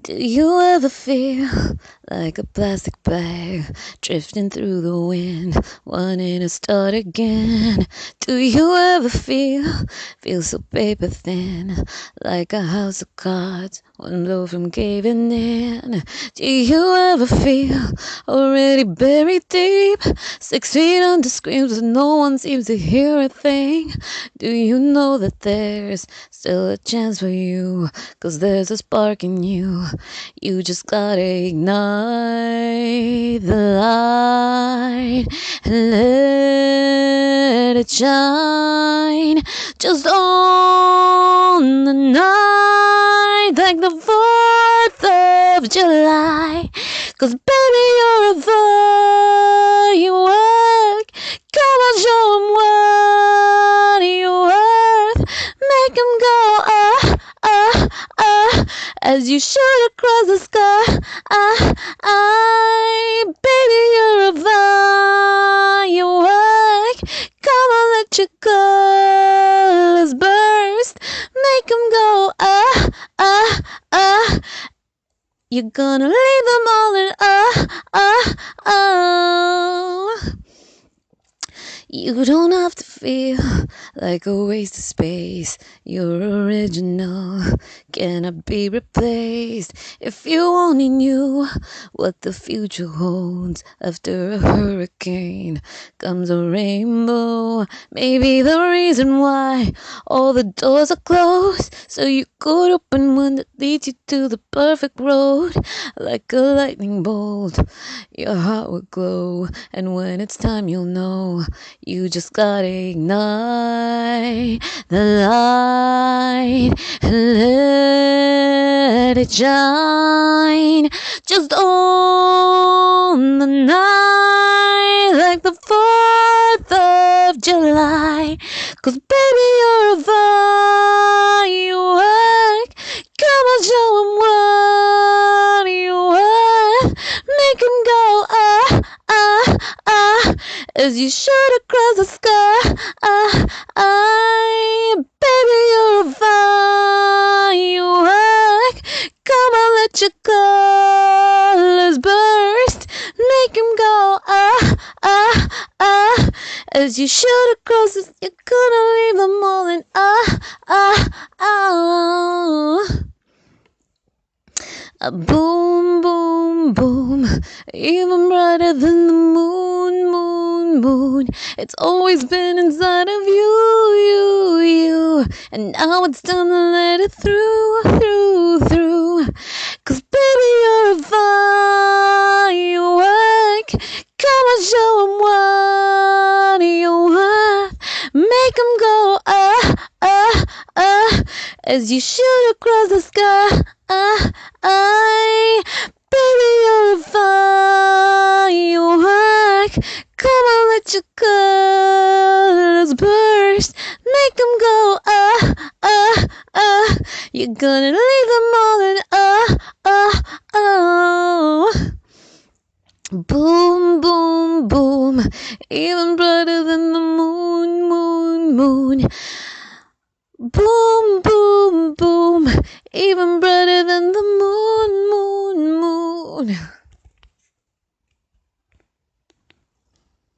Do you ever feel like a plastic bag drifting through the wind, wanting to start again? Do you ever feel so paper thin, like a house of cards, one blow from caving in? Do you ever feel already buried deep, 6 feet under screams but no one seems to hear a thing? Do you know that there's still a chance for you, 'cause there's a spark in you? You just gotta ignite the light and let it shine. Just on the night like the 4th of July. 'Cause baby, you're a firework. Come on, show 'em what you're worth. Make 'em go, as you shoot across the sky. Baby, you're a firework. Come on, let your colors burst. Make 'em go, you're gonna leave them all in, You don't have to feel like a waste of space. You're original, cannot be replaced. If you only knew what the future holds, after a hurricane comes a rainbow. Maybe the reason why all the doors are closed, so you could open one that leads you to the perfect road. Like a lightning bolt, your heart will glow, and when it's time you'll know. You just gotta ignite the light and let it shine. Just on the night like the 4th of July. 'Cause baby, you're a firework. Come on, show 'em what you're worth. Make 'em go, as you shoot across the sky. Baby, you're a firework. Come on, let your colors burst. Make 'em go, as you shoot across the, you're gonna leave them all in, boom, boom, boom, even brighter than the moon, moon, moon. It's always been inside of you, you, you, and now it's time to let it through, through, through. 'Cause baby, you're a firework. Come on, show 'em what you're worth. Make 'em go, as you shoot across the sky. Baby, you're a firework. Come on, let your colors burst. Make 'em go, you're gonna leave them all in, boom, boom, boom, even brighter than the moon, moon, moon. Boom, boom, boom, even brighter than the moon, moon, moon.